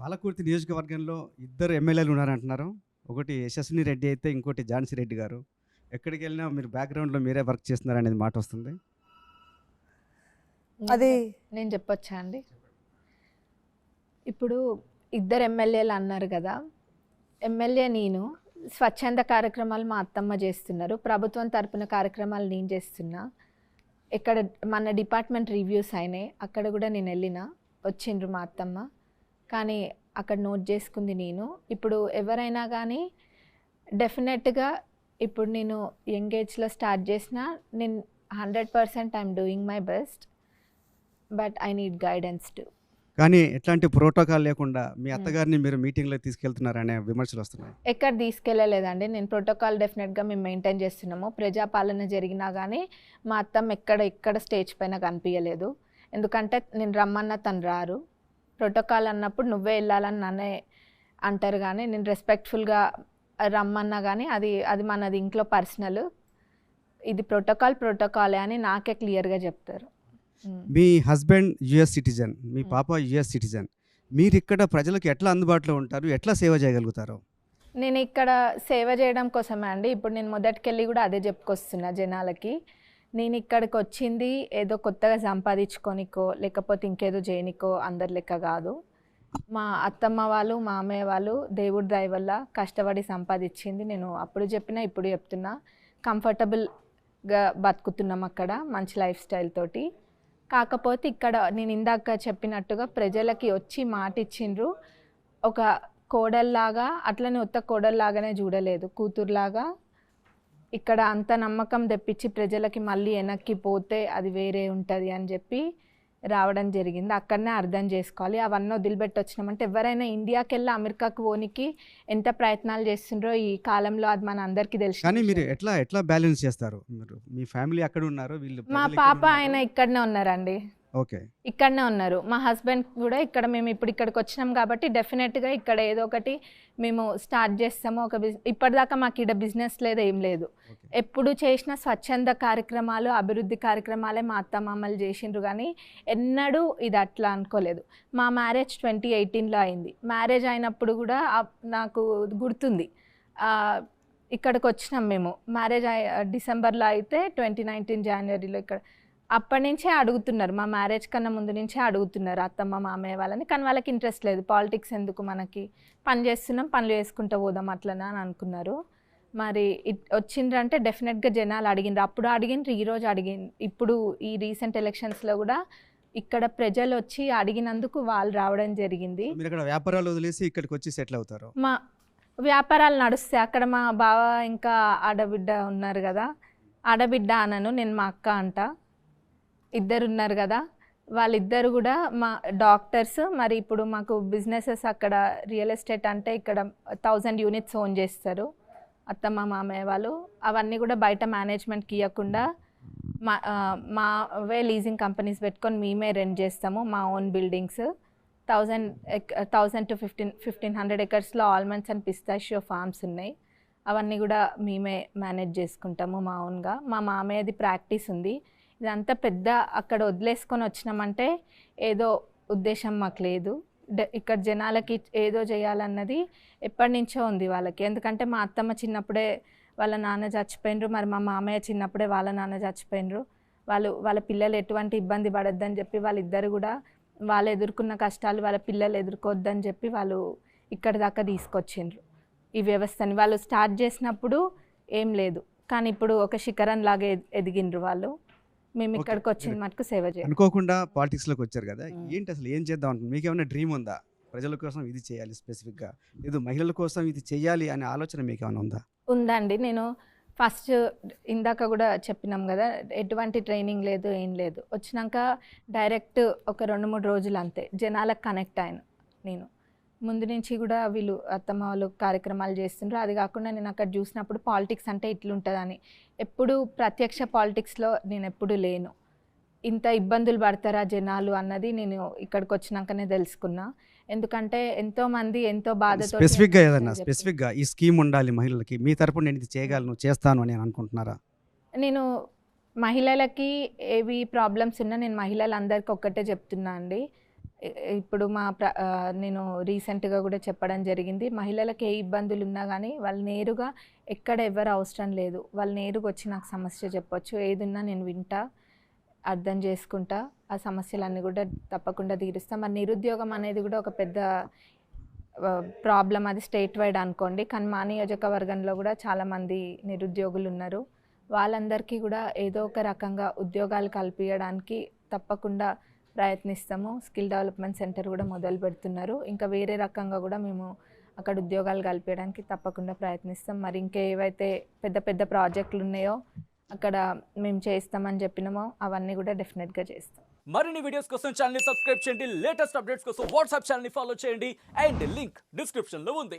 పాలకుర్తి నియోజకవర్గంలో ఇద్దరు ఎమ్మెల్యేలు ఉన్నారంటున్నారు. ఒకటి యశస్విని రెడ్డి అయితే ఇంకోటి ఝాన్సీ రెడ్డి గారు. ఎక్కడికి వెళ్ళినా మీరు బ్యాక్‌గ్రౌండ్‌లో మీరే వర్క్ చేస్తున్నారనేది మాటొస్తుంది. అది నేను చెప్పొచ్చా అండి? ఇప్పుడు ఇద్దరు ఎమ్మెల్యేలు అన్నారు కదా. ఎమ్మెల్యే నేను, స్వచ్ఛంద కార్యక్రమాలు మా అత్తమ్మ చేస్తున్నారు, ప్రభుత్వం తరపున కార్యక్రమాలు నేను చేస్తున్నా. ఇక్కడ మన డిపార్ట్మెంట్ రివ్యూస్ అయినాయి, అక్కడ కూడా నేను వెళ్ళిన, వచ్చిండ్రు మా అత్తమ్మ. కానీ అక్కడ నోట్ చేసుకుంది నేను. ఇప్పుడు ఎవరైనా కానీ డెఫినెట్గా ఇప్పుడు నేను యంగ్ ఏజ్లో స్టార్ట్ చేసిన, నేను 100% I'm doing my best, but I need guidance to. కానీ ఎట్లాంటి ప్రోటోకాల్ లేకుండా మీ అత్తగారిని మీరు మీటింగ్‌లోకి తీసుకెళ్తున్నారనే విమర్శలు వస్తున్నాయి. ఎక్కడ తీసుకెళ్ళలేదండి. నేను ప్రోటోకాల్ డెఫినెట్గా మేము మెయింటైన్ చేస్తున్నాము. ప్రజాపాలన జరిగినా కానీ మా అత్తమ్మ ఎక్కడ స్టేజ్ పైన కనిపించలేదు. ఎందుకంటే నేను రమ్మన్నా తను రారు. ప్రోటోకాల్ అన్నప్పుడు నువ్వే వెళ్ళాలని నన్నే అంటారు, కానీ నేను రెస్పెక్ట్ఫుల్గా రమ్మన్నా కానీ అది మనది ఇంట్లో పర్సనల్. ఇది ప్రోటోకాలే అని నాకే క్లియర్గా చెప్తారు. మీ హస్బెండ్ యూఎస్ సిటిజన్, మీ పాప యూఎస్ సిటిజన్. మీరు ఇక్కడ ప్రజలకు ఎట్లా అందుబాటులో ఉంటారు? ఎట్లా సేవ చేయగలుగుతారు? నేను ఇక్కడ సేవ చేయడం కోసమే అండి. ఇప్పుడు నేను మొదటికెళ్ళి కూడా అదే చెప్పుకొస్తున్నా జనాలకి. నేను ఇక్కడికి వచ్చింది ఏదో కొత్తగా సంపాదించుకోనికో లేకపోతే ఇంకేదో చేయనికో అందరి లెక్క కాదు. మా అత్తమ్మ వాళ్ళు, మా అమ్మయ్య వాళ్ళు దేవుడి దయ వల్ల కష్టపడి సంపాదించింది. నేను అప్పుడు చెప్పినా ఇప్పుడు చెప్తున్నా, కంఫర్టబుల్గా బతుకుతున్నాం అక్కడ, మంచి లైఫ్ స్టైల్ తోటి. కాకపోతే ఇక్కడ నేను ఇందాక చెప్పినట్టుగా ప్రజలకి వచ్చి మాట ఇచ్చిండ్రు. ఒక కోడల్లాగా, అట్లనే ఉత్త కోడల్లాగానే చూడలేదు, కూతురులాగా. ఇక్కడ అంత నమ్మకం తెప్పించి ప్రజలకి మళ్ళీ వెనక్కి పోతే అది వేరే ఉంటుంది అని చెప్పి రావడం జరిగింది. అక్కడనే అర్థం చేసుకోవాలి. అవన్నీ వదిలిపెట్టి వచ్చినామంటే ఎవరైనా ఇండియాకి వెళ్ళి అమెరికాకు పోనీకి ఎంత ప్రయత్నాలు చేస్తుండ్రో ఈ కాలంలో అది మన అందరికీ తెలుసు. కానీ మీరు ఎట్లా బ్యాలెన్స్ చేస్తారు? మీరు మీ ఫ్యామిలీ అక్కడ ఉన్నారు, వీళ్ళు మా పాప ఆయన ఇక్కడనే ఉన్నారండి. ఓకే, ఇక్కడనే ఉన్నారు. మా హస్బెండ్ కూడా ఇక్కడ, మేము ఇప్పుడు ఇక్కడికి వచ్చినాం కాబట్టి డెఫినెట్గా ఇక్కడ ఏదో ఒకటి మేము స్టార్ట్ చేస్తాము. ఇప్పటిదాకా మాకు ఇక్కడ బిజినెస్ లేదు, ఏం లేదు. ఎప్పుడు చేసిన స్వచ్ఛంద కార్యక్రమాలు, అభివృద్ధి కార్యక్రమాలే మా అత్తమామలు చేసిండ్రు, కానీ ఎన్నడూ ఇది అట్లా అనుకోలేదు. మా మ్యారేజ్ 2018లో అయింది. మ్యారేజ్ అయినప్పుడు కూడా నాకు గుర్తుంది, ఇక్కడికి వచ్చినాం మేము. మ్యారేజ్ డిసెంబర్లో అయితే 2019 జనవరిలో ఇక్కడ. అప్పటి నుంచే అడుగుతున్నారు, మా మ్యారేజ్ కన్నా ముందు నుంచే అడుగుతున్నారు అత్తమ్మ మామయ్య వాళ్ళని. కానీ వాళ్ళకి ఇంట్రెస్ట్ లేదు. పాలిటిక్స్ ఎందుకు మనకి, పని చేస్తున్నాం, పనులు చేసుకుంటూ పోదాం అట్లనా అని అనుకున్నారు. మరి వచ్చిండ్రంటే డెఫినెట్గా జనాలు అడిగిండ్రు. అప్పుడు అడిగిండ్రు, ఈరోజు అడిగిండ్రు. ఇప్పుడు ఈ రీసెంట్ ఎలక్షన్స్లో కూడా ఇక్కడ ప్రజలు వచ్చి అడిగినందుకు వాళ్ళు రావడం జరిగింది. మీరు ఇక్కడ వ్యాపారాలు వదిలేసి ఇక్కడికి వచ్చి సెటిల్ అవుతారు? మా వ్యాపారాలు నడుస్తాయి అక్కడ. మా బావ ఇంకా ఆడబిడ్డ ఉన్నారు కదా, ఆడబిడ్డ అనను నేను, మా అక్క అంట. ఇద్దరు ఉన్నారు కదా, వాళ్ళిద్దరు కూడా మా డాక్టర్స్. మరి ఇప్పుడు మాకు బిజినెసెస్ అక్కడ రియల్ ఎస్టేట్ అంటే ఇక్కడ 1000 యూనిట్స్ ఓన్ చేస్తారు అత్తమ్మ మామయ్య వాళ్ళు. అవన్నీ కూడా బయట మేనేజ్మెంట్కి ఇవ్వకుండా మావే లీజింగ్ కంపెనీస్ పెట్టుకొని మేమే రెంట్ చేస్తాము. మా ఓన్ బిల్డింగ్స్ 1000 to 1500 ఎకర్స్లో ఆల్మండ్స్ అండ్ పిస్తాషియో ఫార్మ్స్ ఉన్నాయి. అవన్నీ కూడా మేమే మేనేజ్ చేసుకుంటాము మా ఓన్గా. మా మామయ్యది ప్రాక్టీస్ ఉంది. ఇదంతా పెద్ద అక్కడ వదిలేసుకొని వచ్చినామంటే ఏదో ఉద్దేశం మాకు లేదు. ఇక్కడ జనాలకి ఏదో చేయాలన్నది ఎప్పటి నుంచో ఉంది వాళ్ళకి. ఎందుకంటే మా అత్తమ్మ చిన్నప్పుడే వాళ్ళ నాన్న చచ్చిపోయినరు, మరి మా మామయ్య చిన్నప్పుడే వాళ్ళ నాన్న చచ్చిపోయినరు. వాళ్ళ పిల్లలు ఎటువంటి ఇబ్బంది పడొద్దని చెప్పి వాళ్ళిద్దరు కూడా వాళ్ళు ఎదుర్కొన్న కష్టాలు వాళ్ళ పిల్లలు ఎదుర్కోవద్దని చెప్పి వాళ్ళు ఇక్కడి దాకా తీసుకొచ్చిండ్రు ఈ వ్యవస్థని. వాళ్ళు స్టార్ట్ చేసినప్పుడు ఏం లేదు, కానీ ఇప్పుడు ఒక శిఖరం లాగా ఎదిగిండ్రు వాళ్ళు. మేము ఇక్కడికి వచ్చిన మటుకు సేవ చేయాలి. అనుకోకుండా పాలిటిక్స్లోకి వచ్చారు కదా, ఏంటి అసలు ఏం చేద్దాం అనుకుంటున్నారు? మీకు ఏమైనా డ్రీమ్ ఉందా? ప్రజల కోసం ఇది చేయాలి స్పెసిఫిక్గా, లేదు మహిళల కోసం ఇది చేయాలి అనే ఆలోచన మీకు ఏమైనా ఉందా? ఉందండి. నేను ఫస్ట్ ఇందాక కూడా చెప్పినాం కదా, ఎటువంటి ట్రైనింగ్ లేదు, ఏం లేదు. వచ్చినాక డైరెక్ట్ ఒక 2-3 రోజులు అంతే జనాలకు కనెక్ట్ అయిన. నేను ముందు నుంచి కూడా వీళ్ళు అత్తమ్మ వాళ్ళు కార్యక్రమాలు చేస్తుండ్రు. అది కాకుండా నేను అక్కడ చూసినప్పుడు పాలిటిక్స్ అంటే ఇట్లుంటుందని, ఎప్పుడు ప్రత్యక్ష పాలిటిక్స్లో నేను ఎప్పుడు లేను. ఇంత ఇబ్బందులు పడతారా జనాలు అన్నది నేను ఇక్కడికి వచ్చినాకనే తెలుసుకున్నా. ఎందుకంటే ఎంతోమంది ఎంతో బాధతో. స్పెసిఫిక్గా ఏదన్నా స్పెసిఫిక్గా ఈ స్కీమ్ ఉండాలి మహిళలకి, మీ తరపున నేను ఇది చేయగలను, చేస్తాను అని అనుకుంటున్నారా? నేను మహిళలకి ఏవి ప్రాబ్లమ్స్ ఉన్నా నేను మహిళలందరికీ ఒక్కటే చెప్తున్నా అండి, ఇప్పుడు నేను రీసెంట్గా కూడా చెప్పడం జరిగింది, మహిళలకు ఏ ఇబ్బందులు ఉన్నా కానీ వాళ్ళు నేరుగా ఎక్కడ ఎవరు అవసరం లేదు, వాళ్ళు నేరుగా వచ్చి నాకు సమస్య చెప్పొచ్చు, ఏదున్నా నేను వింటా, అర్థం చేసుకుంటా, ఆ సమస్యలన్నీ కూడా తప్పకుండా తీరుస్తా. మరి నిరుద్యోగం అనేది కూడా ఒక పెద్ద ప్రాబ్లం, అది స్టేట్ వైడ్ అనుకోండి, కానీ మా నియోజకవర్గంలో కూడా చాలామంది నిరుద్యోగులు ఉన్నారు. వాళ్ళందరికీ కూడా ఏదో ఒక రకంగా ఉద్యోగాలు కల్పించడానికి తప్పకుండా ప్రయత్నిస్తాము. స్కిల్ డెవలప్మెంట్ సెంటర్ కూడా మొదలు పెడుతున్నారు. ఇంకా వేరే రకంగా కూడా మేము అక్కడ ఉద్యోగాలు కల్పించడానికి తప్పకుండా ప్రయత్నిస్తాం. మరి ఇంకేవైతే పెద్ద పెద్ద ప్రాజెక్టులు ఉన్నాయో అక్కడ మేము చేస్తామని చెప్పినామో అవన్నీ కూడా డెఫినెట్గా చేస్తాం. మరిన్ని వీడియోస్ కోసం ఛానల్ ని సబ్స్క్రైబ్ చేయండి, లేటెస్ట్ అప్డేట్స్ కోసం వాట్సాప్ ఛానల్ ని ఫాలో చేయండి అండ్ లింక్ డిస్క్రిప్షన్ లో ఉంది.